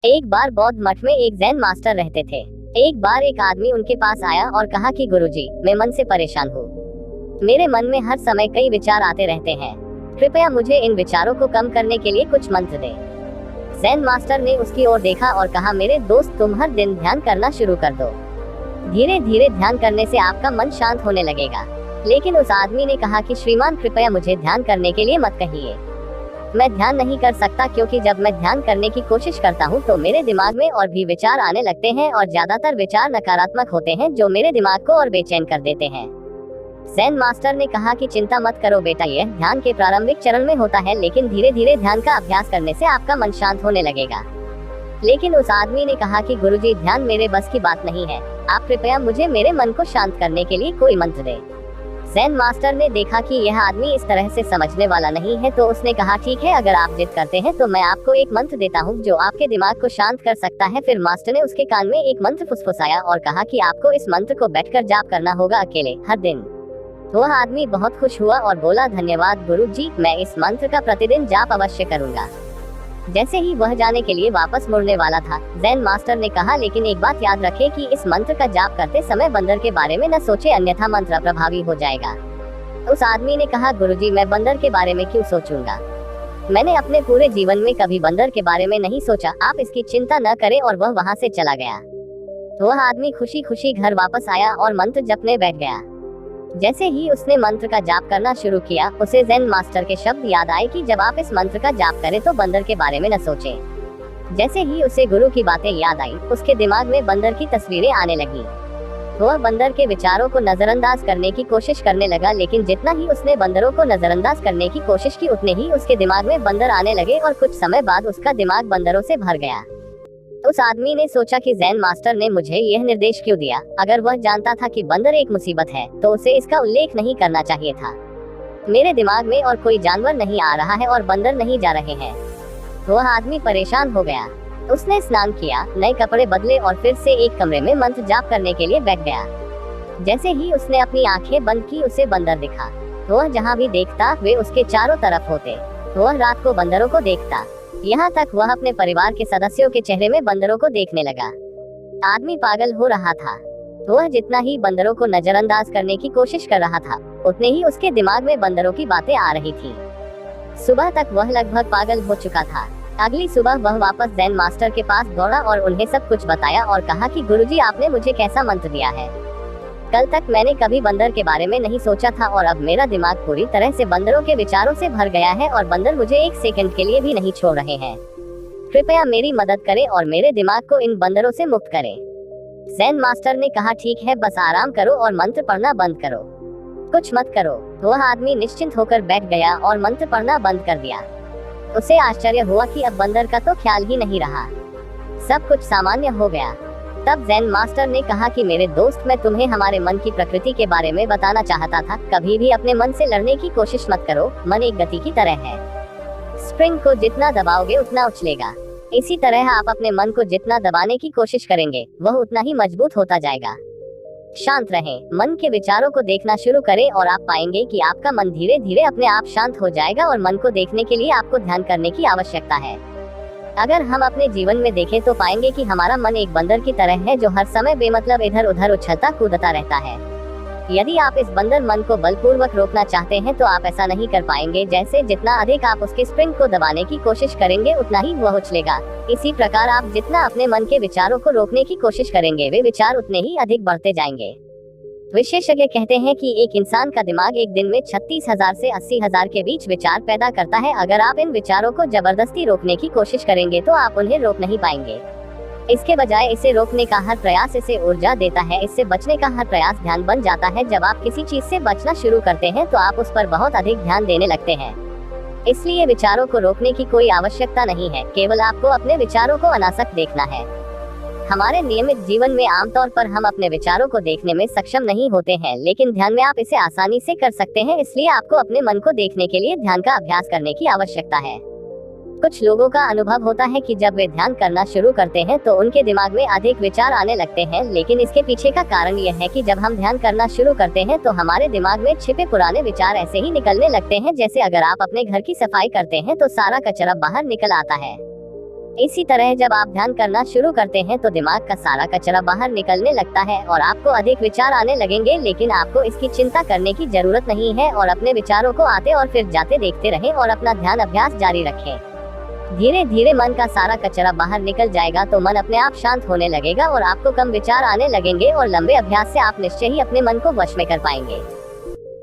एक बार बौद्ध मठ में एक जैन मास्टर रहते थे। एक बार एक आदमी उनके पास आया और कहा कि गुरुजी, मैं मन से परेशान हूँ। मेरे मन में हर समय कई विचार आते रहते हैं। कृपया मुझे इन विचारों को कम करने के लिए कुछ मंत्र दें। जैन मास्टर ने उसकी ओर देखा और कहा, मेरे दोस्त, तुम हर दिन ध्यान करना शुरू कर दो। धीरे धीरे ध्यान करने से आपका मन शांत होने लगेगा। लेकिन उस आदमी ने कहा कि श्रीमान, कृपया मुझे ध्यान करने के लिए मत कहिए। मैं ध्यान नहीं कर सकता क्योंकि जब मैं ध्यान करने की कोशिश करता हूँ तो मेरे दिमाग में और भी विचार आने लगते हैं और ज्यादातर विचार नकारात्मक होते हैं जो मेरे दिमाग को और बेचैन कर देते हैं। जैन मास्टर ने कहा कि चिंता मत करो बेटा, यह ध्यान के प्रारंभिक चरण में होता है, लेकिन धीरे धीरे ध्यान का अभ्यास करने से आपका मन शांत होने लगेगा। लेकिन उस आदमी ने कहा कि गुरुजी, ध्यान मेरे बस की बात नहीं है। आप कृपया मुझे मेरे मन को शांत करने के लिए कोई मंत्र दें। जैन मास्टर ने देखा कि यह आदमी इस तरह से समझने वाला नहीं है, तो उसने कहा, ठीक है, अगर आप जिद करते हैं तो मैं आपको एक मंत्र देता हूँ जो आपके दिमाग को शांत कर सकता है। फिर मास्टर ने उसके कान में एक मंत्र फुसफुसाया और कहा कि आपको इस मंत्र को बैठकर जाप करना होगा, अकेले, हर दिन। वह आदमी बहुत खुश हुआ और बोला, धन्यवाद गुरुजी, मैं इस मंत्र का प्रतिदिन जाप अवश्य करूँगा। जैसे ही वह जाने के लिए वापस मुड़ने वाला था, जैन मास्टर ने कहा, लेकिन एक बात याद रखें कि इस मंत्र का जाप करते समय बंदर के बारे में न सोचे, अन्यथा मंत्र अप्रभावी हो जाएगा। उस आदमी ने कहा, गुरुजी, मैं बंदर के बारे में क्यों सोचूंगा? मैंने अपने पूरे जीवन में कभी बंदर के बारे में नहीं सोचा। आप इसकी चिंता न करें। और वह वहाँ से चला गया। वह आदमी खुशी खुशी घर वापस आया और मंत्र जपने बैठ गया। जैसे ही उसने मंत्र का जाप करना शुरू किया, उसे जैन मास्टर के शब्द याद आए कि जब आप इस मंत्र का जाप करें तो बंदर के बारे में न सोचें। जैसे ही उसे गुरु की बातें याद आई, उसके दिमाग में बंदर की तस्वीरें आने लगी। वह बंदर के विचारों को नजरअंदाज करने की कोशिश करने लगा, लेकिन जितना ही उसने बंदरों को नजरअंदाज करने की कोशिश की, उतने ही उसके दिमाग में बंदर आने लगे और कुछ समय बाद उसका दिमाग बंदरों से भर गया। उस आदमी ने सोचा कि जैन मास्टर ने मुझे यह निर्देश क्यों दिया? अगर वह जानता था कि बंदर एक मुसीबत है तो उसे इसका उल्लेख नहीं करना चाहिए था। मेरे दिमाग में और कोई जानवर नहीं आ रहा है और बंदर नहीं जा रहे हैं। वह आदमी परेशान हो गया। उसने स्नान किया, नए कपड़े बदले और फिर से एक कमरे में मंत्र जाप करने के लिए बैठ गया। जैसे ही उसने अपनी आंखें बंद की, उसे बंदर दिखा। वह जहाँ भी देखता वे उसके चारों तरफ होते। वह रात को बंदरों को देखता। यहाँ तक वह अपने परिवार के सदस्यों के चेहरे में बंदरों को देखने लगा। आदमी पागल हो रहा था। वह जितना ही बंदरों को नजरअंदाज करने की कोशिश कर रहा था, उतने ही उसके दिमाग में बंदरों की बातें आ रही थी। सुबह तक वह लगभग पागल हो चुका था। अगली सुबह वह वापस जैन मास्टर के पास दौड़ा और उन्हें सब कुछ बताया और कहा कि गुरुजी, आपने मुझे कैसा मंत्र दिया है? कल तक मैंने कभी बंदर के बारे में नहीं सोचा था और अब मेरा दिमाग पूरी तरह से बंदरों के विचारों से भर गया है और बंदर मुझे एक सेकंड के लिए भी नहीं छोड़ रहे हैं। कृपया मेरी मदद करें और मेरे दिमाग को इन बंदरों से मुक्त करें। जैन मास्टर ने कहा, ठीक है, बस आराम करो और मंत्र पढ़ना बंद करो, कुछ मत करो। वह आदमी निश्चिंत होकर बैठ गया और मंत्र पढ़ना बंद कर दिया। उसे आश्चर्य हुआ कि अब बंदर का तो ख्याल ही नहीं रहा। सब कुछ सामान्य हो गया। तब जैन मास्टर ने कहा कि मेरे दोस्त, मैं तुम्हें हमारे मन की प्रकृति के बारे में बताना चाहता था। कभी भी अपने मन से लड़ने की कोशिश मत करो। मन एक गति की तरह है। स्प्रिंग को जितना दबाओगे उतना उछलेगा। इसी तरह आप अपने मन को जितना दबाने की कोशिश करेंगे, वह उतना ही मजबूत होता जाएगा। शांत रहें, मन के विचारों को देखना शुरू करें और आप पाएंगे कि आपका मन धीरे धीरे अपने आप शांत हो जाएगा। और मन को देखने के लिए आपको ध्यान करने की आवश्यकता है। अगर हम अपने जीवन में देखें तो पाएंगे कि हमारा मन एक बंदर की तरह है जो हर समय बेमतलब इधर उधर उछलता कूदता रहता है। यदि आप इस बंदर मन को बलपूर्वक रोकना चाहते हैं तो आप ऐसा नहीं कर पाएंगे। जैसे जितना अधिक आप उसके स्प्रिंग को दबाने की कोशिश करेंगे, उतना ही वह उछलेगा। इसी प्रकार आप जितना अपने मन के विचारों को रोकने की कोशिश करेंगे, वे विचार उतने ही अधिक बढ़ते जाएंगे। विशेषज्ञ कहते हैं कि एक इंसान का दिमाग एक दिन में 36,000 से 80,000 के बीच विचार पैदा करता है। अगर आप इन विचारों को जबरदस्ती रोकने की कोशिश करेंगे तो आप उन्हें रोक नहीं पाएंगे। इसके बजाय इसे रोकने का हर प्रयास इसे ऊर्जा देता है। इससे बचने का हर प्रयास ध्यान बन जाता है। जब आप किसी चीज से बचना शुरू करते हैं तो आप उस पर बहुत अधिक ध्यान देने लगते हैं। इसलिए विचारों को रोकने की कोई आवश्यकता नहीं है, केवल आपको अपने विचारों को अनासक्त देखना है। हमारे नियमित जीवन में आमतौर पर हम अपने विचारों को देखने में सक्षम नहीं होते हैं, लेकिन ध्यान में आप इसे आसानी से कर सकते हैं। इसलिए आपको अपने मन को देखने के लिए ध्यान का अभ्यास करने की आवश्यकता है। कुछ लोगों का अनुभव होता है कि जब वे ध्यान करना शुरू करते हैं तो उनके दिमाग में अधिक विचार आने लगते हैं, लेकिन इसके पीछे का कारण यह है कि जब हम ध्यान करना शुरू करते हैं तो हमारे दिमाग में छिपे पुराने विचार ऐसे ही निकलने लगते हैं। जैसे अगर आप अपने घर की सफाई करते हैं तो सारा कचरा बाहर निकल आता है। इसी तरह जब आप ध्यान करना शुरू करते हैं तो दिमाग का सारा कचरा बाहर निकलने लगता है और आपको अधिक विचार आने लगेंगे, लेकिन आपको इसकी चिंता करने की जरूरत नहीं है और अपने विचारों को आते और फिर जाते देखते रहें और अपना ध्यान अभ्यास जारी रखें। धीरे धीरे मन का सारा कचरा बाहर निकल जाएगा तो मन अपने आप शांत होने लगेगा और आपको कम विचार आने लगेंगे और लंबे अभ्यास से आप निश्चय ही अपने मन को वश में कर पाएंगे।